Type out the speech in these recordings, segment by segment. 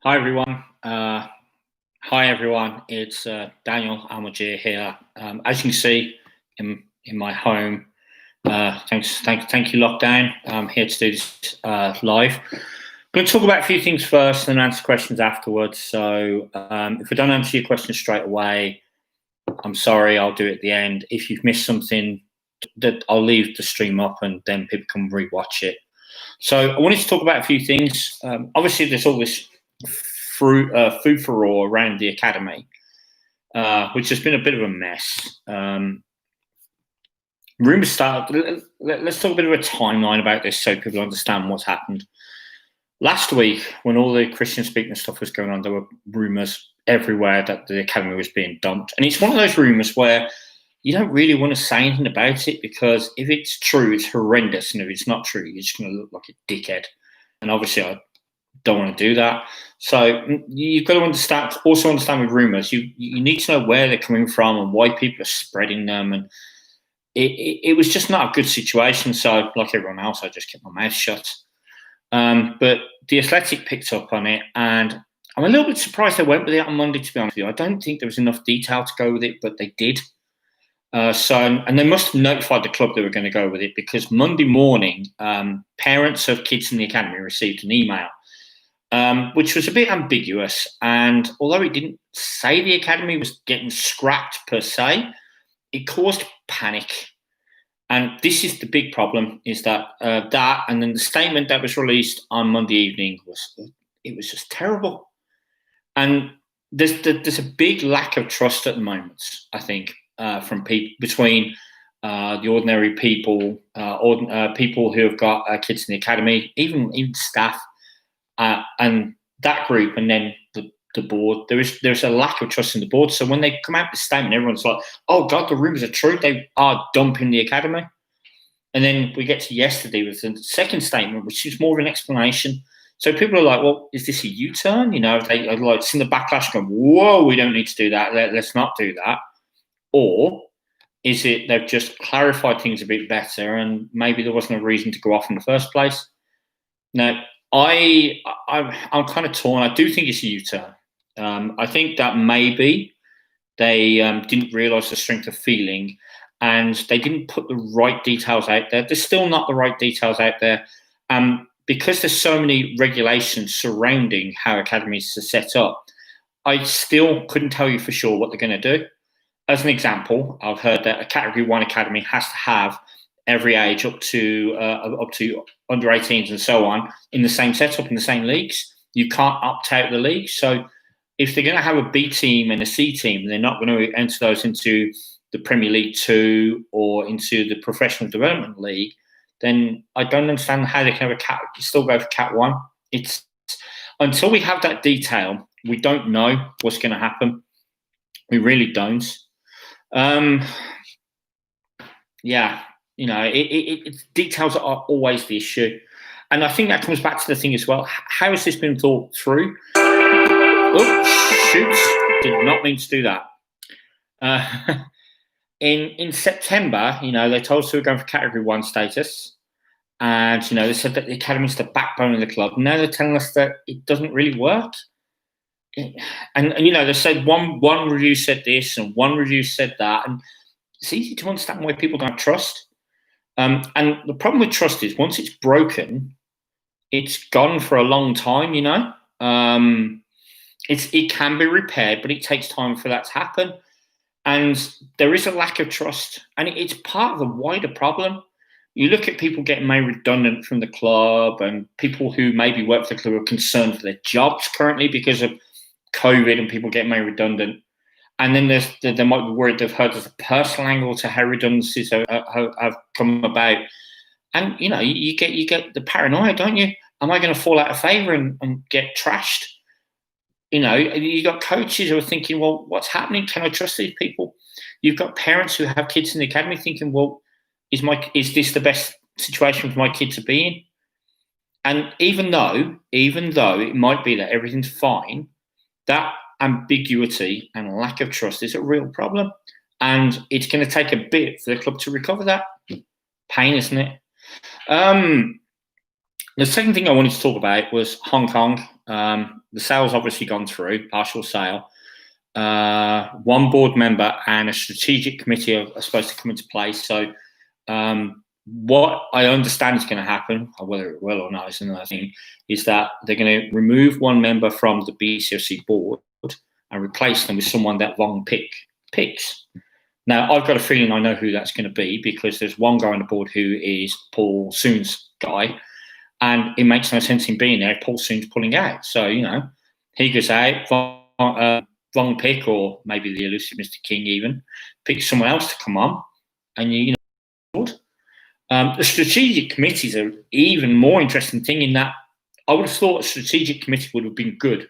Hi everyone. Hi everyone. It's Daniel Almajir here. As you can see in my home, thank you, lockdown. I'm here to do this live. I'm going to talk about a few things first and answer questions afterwards. So if I don't answer your question straight away, I'm sorry. I'll do it at the end. If you've missed something, that I'll leave the stream up and then people can rewatch it. So I wanted to talk about a few things. Obviously, there's all this food furore around the academy, which has been a bit of a mess. Rumours started. Let's talk a bit of a timeline about this so people understand what's happened. Last week, when all the Christian speaking stuff was going on, there were rumours everywhere that the academy was being dumped. And it's one of those rumours where you don't really want to say anything about it because if it's true, it's horrendous. And if it's not true, you're just going to look like a dickhead. And obviously, I don't want to do that. So you've got to also understand with rumours, you need to know where they're coming from and why people are spreading them. And it was just not a good situation. So like everyone else, I just kept my mouth shut. But the Athletic picked up on it, and I'm a little bit surprised they went with it on Monday, to be honest with you. I don't think there was enough detail to go with it, but they did. And they must have notified the club they were going to go with it because Monday morning, parents of kids in the academy received an email, which was a bit ambiguous. And although it didn't say the academy was getting scrapped per se, it caused panic. And this is the big problem: is that and then the statement that was released on Monday evening was just terrible. And there's a big lack of trust at the moment, I think. From between the ordinary people, people who have got kids in the academy, even staff, and that group, and then the board. There's a lack of trust in the board. So when they come out with a statement, everyone's like, "Oh God, the rumours are true. They are dumping the academy." And then we get to yesterday with the second statement, which is more of an explanation. So people are like, "Well, is this a U-turn?" They are like seeing the backlash, going, "Whoa, we don't need to do that. Let's not do that." Or is it they've just clarified things a bit better and maybe there wasn't a reason to go off in the first place? Now, I'm kind of torn. I do think it's a U-turn. I think that maybe they didn't realise the strength of feeling and they didn't put the right details out there. There's still not the right details out there. Because there's so many regulations surrounding how academies are set up, I still couldn't tell you for sure what they're going to do. As an example, I've heard that a Category 1 academy has to have every age up to under 18s and so on in the same setup, in the same leagues. You can't opt out of the league. So if they're going to have a B team and a C team, they're not going to enter those into the Premier League 2 or into the Professional Development League, then I don't understand how they can have still go for Cat 1. It's until we have that detail, we don't know what's going to happen. We really don't. Details are always the issue. And I think that comes back to the thing as well. How has this been thought through? Oh, shoot. Did not mean to do that. In September, they told us we were going for Category 1 status. And, they said that the academy is the backbone of the club. Now they're telling us that it doesn't really work. And they said one review said this and one review said that, and it's easy to understand why people don't trust. And the problem with trust is once it's broken, it's gone for a long time. It can be repaired, but it takes time for that to happen. And there is a lack of trust, and it's part of a wider problem. You look at people getting made redundant from the club, and people who maybe work for the club are concerned for their jobs currently because of COVID and people getting made redundant. And then they might be worried they've heard there's a personal angle to how redundancies have come about. And, you get the paranoia, don't you? Am I going to fall out of favour and get trashed? You got coaches who are thinking, well, what's happening? Can I trust these people? You've got parents who have kids in the academy thinking, well, is this the best situation for my kid to be in? And even though it might be that everything's fine, that ambiguity and lack of trust is a real problem. And it's going to take a bit for the club to recover that. Pain, isn't it? The second thing I wanted to talk about was Hong Kong. The sale's obviously gone through, partial sale. One board member and a strategic committee are supposed to come into place. So what I understand is going to happen, or whether it will or not is another thing, is that they're going to remove one member from the BCFC board and replace them with someone that Wong picks. Now, I've got a feeling I know who that's going to be, because there's one guy on the board who is Paul Soon's guy, and it makes no sense in being there. Paul Soon's pulling out. So, he goes out, Wong pick, or maybe the elusive Mr. King even, pick someone else to come on, and the strategic committees are even more interesting thing in that I would have thought a strategic committee would have been good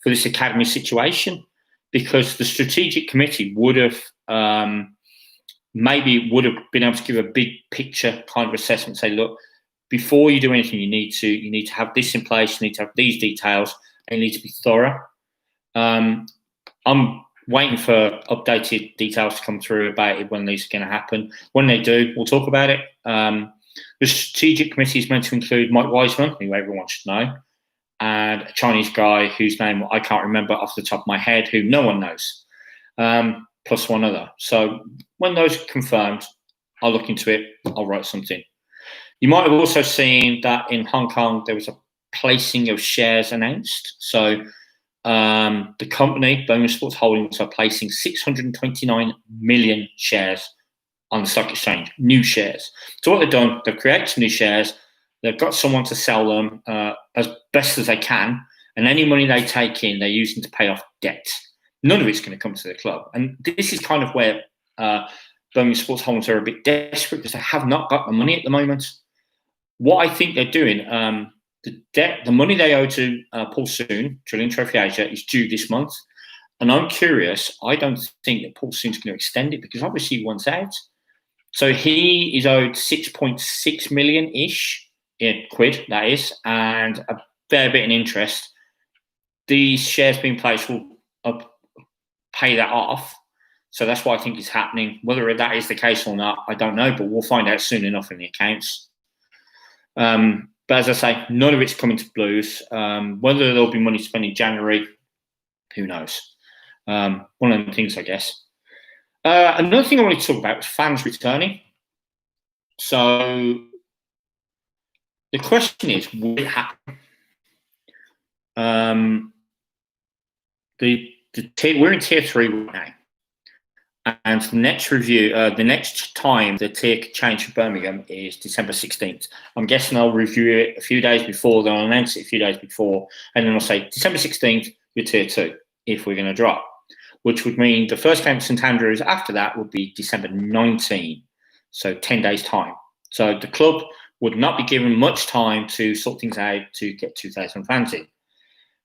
for this academy situation, because the strategic committee would have been able to give a big picture kind of assessment, say, look, before you do anything, you need to have this in place, you need to have these details, and you need to be thorough. I'm waiting for updated details to come through about it, when these are going to happen. When they do, we'll talk about it. The strategic committee is meant to include Mike Wiseman, who everyone should know, and a Chinese guy whose name I can't remember off the top of my head, who no one knows, plus one other. So when those are confirmed, I'll look into it. I'll write something. You might have also seen that in Hong Kong there was a placing of shares announced. So the company, Birmingham Sports Holdings, are placing 629 million shares on the stock exchange, new shares. So what they've done, they've created some new shares, they've got someone to sell them as best as they can, and any money they take in, they're using to pay off debt. None of it's going to come to the club. And this is kind of where Birmingham Sports Holdings are a bit desperate, because they have not got the money at the moment. What I think they're doing, the money they owe to Paul Soon, Trillion Trophy Asia, is due this month. And I'm curious, I don't think that Paul Soon's going to extend it, because obviously he wants out. So he is owed 6.6 million-ish in quid, that is, and a fair bit in interest. These shares being placed will pay that off. So that's what I think is happening. Whether that is the case or not, I don't know, but we'll find out soon enough in the accounts. But as I say, none of it's coming to Blues. Whether there'll be money spent in January, who knows? One of them things, I guess. Another thing I wanted to talk about was fans returning. So the question is, will it happen? We're in tier 3 right now, and the next time the tier could change for Birmingham is December 16th. I'm guessing I'll review it a few days before, then I'll announce it a few days before, and then I'll say December 16th, you're tier 2 if we're going to drop, which would mean the first game at St Andrews after that would be December 19, so 10 days' time. So the club would not be given much time to sort things out to get 2,000 fans in.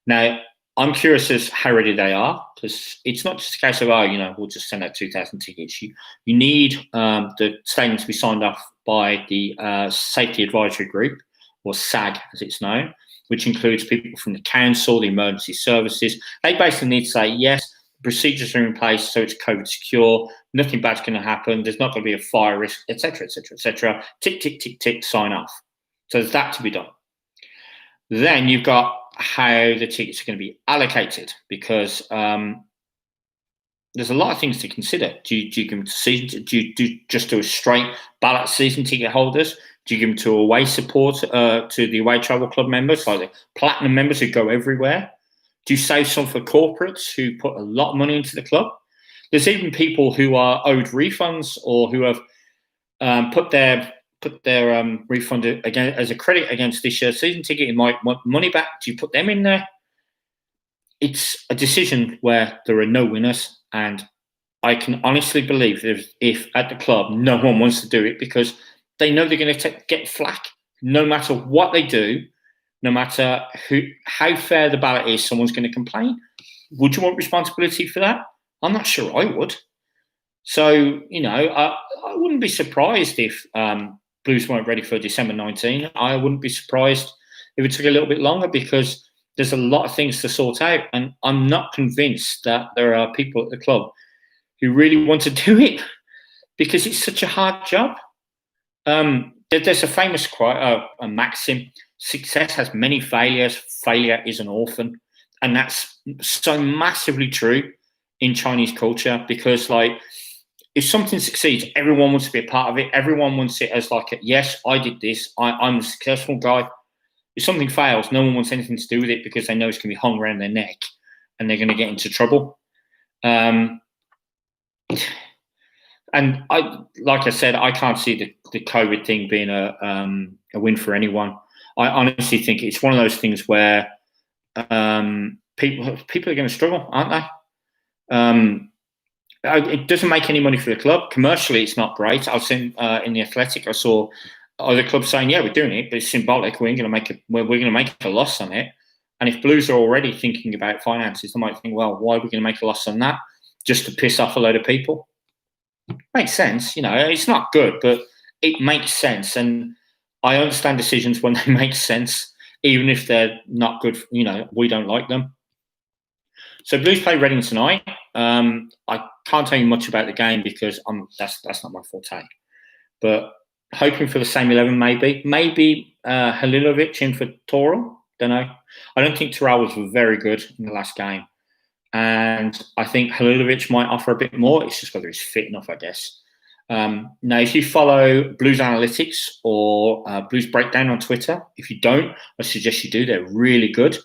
Now, I'm curious as how ready they are, because it's not just a case of, we'll just send out 2,000 tickets. You need the statement to be signed off by the Safety Advisory Group, or SAG as it's known, which includes people from the council, the emergency services. They basically need to say, yes, procedures are in place, so it's COVID secure, nothing bad's going to happen, there's not going to be a fire risk, etc., etc., etc. Tick, tick, tick, tick, sign off. So there's that to be done. Then you've got how the tickets are going to be allocated, because there's a lot of things to consider. Do you give them to season? Do you just do a straight ballot season ticket holders? Do you give them to away support, to the away travel club members, like the platinum members who go everywhere? Do you save some for corporates who put a lot of money into the club? There's even people who are owed refunds, or who have put their refund again as a credit against this year's season ticket and might want money back. Do you put them in there? It's a decision where there are no winners, and I can honestly believe if at the club no one wants to do it, because they know they're going to get flack no matter what they do. No matter how fair the ballot is, someone's going to complain. Would you want responsibility for that? I'm not sure I would. So, I wouldn't be surprised if Blues weren't ready for December 19. I wouldn't be surprised if it took a little bit longer, because there's a lot of things to sort out. And I'm not convinced that there are people at the club who really want to do it, because it's such a hard job. There's a famous quote, a maxim, success has many failures. Failure is an orphan. And that's so massively true in Chinese culture, because like, if something succeeds, everyone wants to be a part of it. Everyone wants it as like, yes, I did this. I'm a successful guy. If something fails, no one wants anything to do with it because they know it's going to be hung around their neck and they're going to get into trouble. And like I said, I can't see the COVID thing being a win for anyone. I honestly think it's one of those things where people are going to struggle, aren't they? It doesn't make any money for the club. Commercially, it's not great. I was in the Athletic. I saw other clubs saying, "Yeah, we're doing it, but it's symbolic. We're going to make a loss on it." And if Blues are already thinking about finances, they might think, "Well, why are we going to make a loss on that? Just to piss off a load of people?" Makes sense, It's not good, but it makes sense, and I understand decisions when they make sense, even if they're not good. We don't like them. So Blues play Reading tonight. I can't tell you much about the game because that's not my forte. But hoping for the same 11, maybe Halilovic in for Toral. Don't know. I don't think Toral was very good in the last game, and I think Halilovic might offer a bit more. It's just whether he's fit enough, I guess. Now, if you follow Blues Analytics or Blues Breakdown on Twitter, if you don't, I suggest you do. They're really good.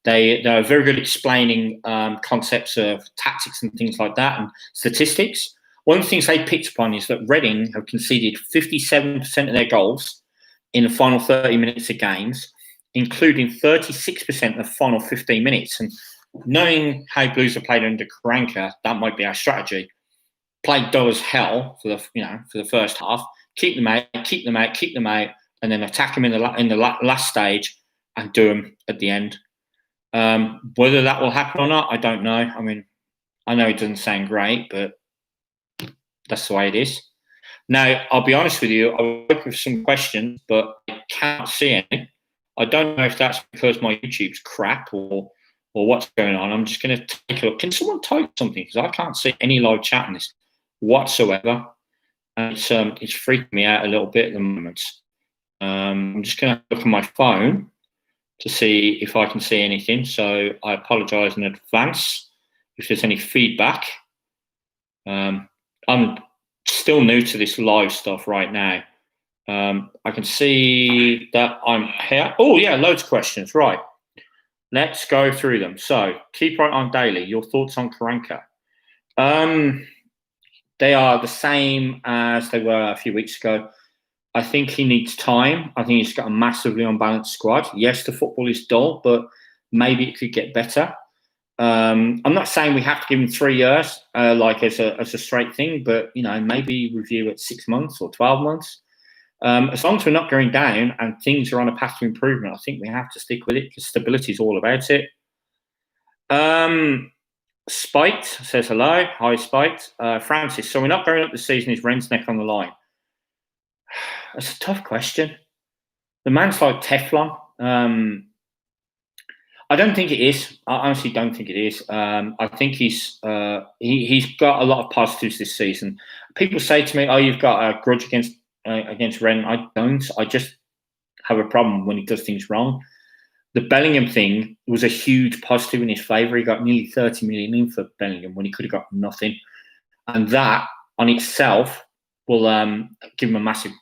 They're very good at explaining concepts of tactics and things like that and statistics. One of the things they picked upon is that Reading have conceded 57% of their goals in the final 30 minutes of games, including 36% in the final 15 minutes. And knowing how Blues have played under Karanka, that might be our strategy. Play dull as hell for the first half, keep them out, and then attack them in the last stage and do them at the end. Whether that will happen or not, I don't know. I mean, I know it doesn't sound great, but that's the way it is. Now, I'll be honest with you, I work with some questions, but I can't see any. I don't know if that's because my YouTube's crap or what's going on. I'm just going to take a look. Can someone type something? Because I can't see any live chat in this whatsoever. And it's freaking me out a little bit at the moment. I'm just going to look at my phone to see if I can see anything. So I apologise in advance if there's any feedback. I'm still new to this live stuff right now. I can see that I'm here. Oh, yeah, loads of questions. Right. Let's go through them. So, keep right on daily. Your thoughts on Karanka? They are the same as they were a few weeks ago. I think he needs time. I think he's got a massively unbalanced squad. Yes, the football is dull, but maybe it could get better. I'm not saying we have to give him 3 years, like as a straight thing, but maybe review at 6 months or 12 months. As long as we're not going down and things are on a path to improvement, I think we have to stick with it because stability is all about it. Spiked says hello. Hi, Spiked. Francis, so we're not going up this season. Is Ren's neck on the line? That's a tough question. The man's like Teflon. I don't think it is. I honestly don't think it is. I think he's got a lot of positives this season. People say to me, "Oh, you've got a grudge against Ren." I don't. I just have a problem when he does things wrong. The Bellingham thing was a huge positive in his favour. He got nearly 30 million in for Bellingham when he could have got nothing, and that on itself will give him a massive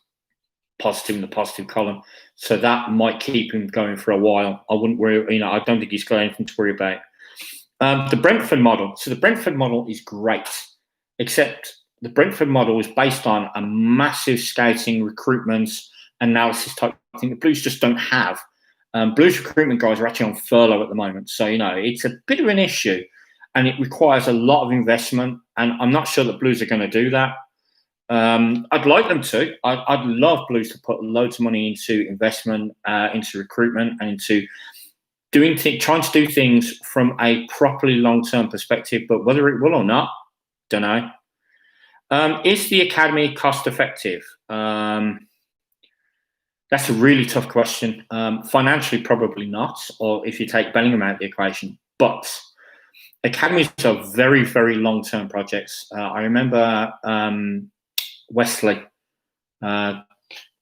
positive in the positive column. So that might keep him going for a while. I wouldn't worry. I don't think he's got anything to worry about. The Brentford model. So the Brentford model is great, except the Brentford model is based on a massive scouting, recruitment, analysis type thing. The Blues just don't have. Blues recruitment guys are actually on furlough at the moment. So, it's a bit of an issue and it requires a lot of investment. And I'm not sure that Blues are going to do that. I'd like them to. I'd love Blues to put loads of money into investment, into recruitment, and into trying to do things from a properly long-term perspective. But whether it will or not, don't know. Is the academy cost-effective? That's a really tough question. Financially, probably not, or if you take Bellingham out of the equation. But academies are very, very long-term projects. I remember Wesley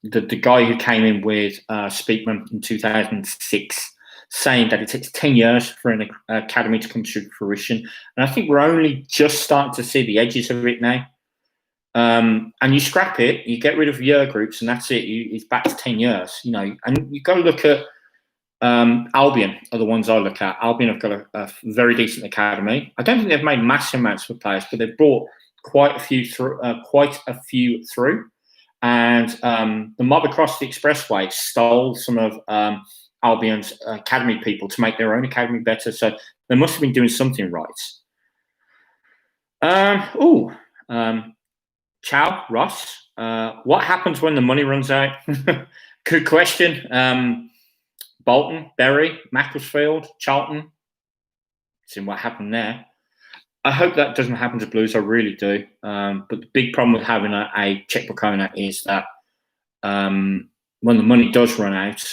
the guy who came in with Speakman in 2006, saying that it takes 10 years for an academy to come to fruition. And I think we're only just starting to see the edges of it now. And you scrap it, you get rid of year groups, and that's it. It's back to 10 years, you know. And you got to look at Albion are the ones I look at. Albion have got a very decent academy. I don't think they've made massive amounts of players, but they've brought quite a few through. And the mob across the expressway stole some of Albion's academy people to make their own academy better. So they must have been doing something right. Ciao, Ross. What happens when the money runs out? Good question. Bolton, Bury, Macclesfield, Charlton. Seeing what happened there. I hope that doesn't happen to Blues. I really do. But the big problem with having a checkbook owner is that when the money does run out,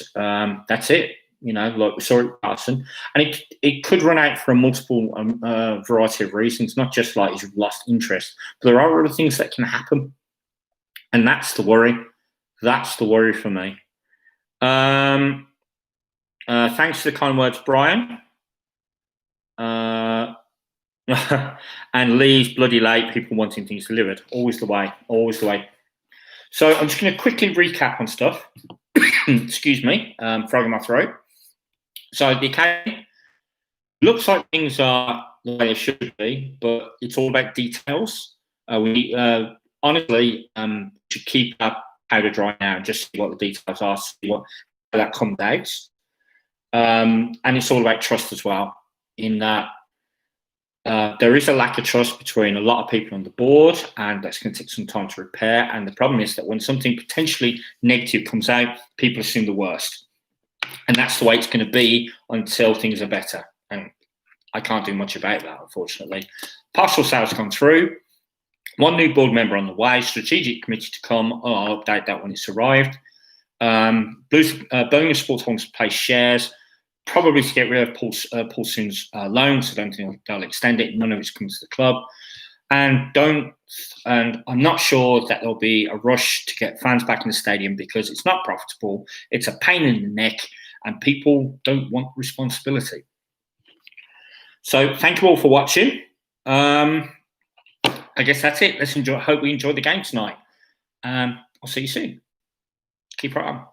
that's it. You know, like we saw it with Carson, and it could run out for a multiple variety of reasons, not just like he's lost interest, but there are other things that can happen, and that's the worry. That's the worry for me. Thanks for the kind words, Brian. And Lee's bloody late. People wanting things delivered. Always the way. Always the way. So I'm just going to quickly recap on stuff. Excuse me, frog in my throat. So the academy looks like things are the way they should be, but it's all about details. We honestly should keep our powder dry now and just see what the details are, see what how that comes out. And it's all about trust as well, in that there is a lack of trust between a lot of people on the board, and that's going to take some time to repair. And the problem is that when something potentially negative comes out, people assume the worst. And that's the way it's going to be until things are better. And I can't do much about that, unfortunately. Partial sales come through. One new board member on the way. Strategic committee to come. I'll update that when it's arrived. Birmingham Sports Homes play shares. Probably to get rid of Paul Soon's loan, so I don't think they'll extend it. None of it's coming to the club. And I'm not sure that there'll be a rush to get fans back in the stadium because it's not profitable. It's a pain in the neck, and people don't want responsibility. So thank you all for watching. I guess that's it. Let's enjoy. Hope we enjoyed the game tonight. I'll see you soon. Keep right on.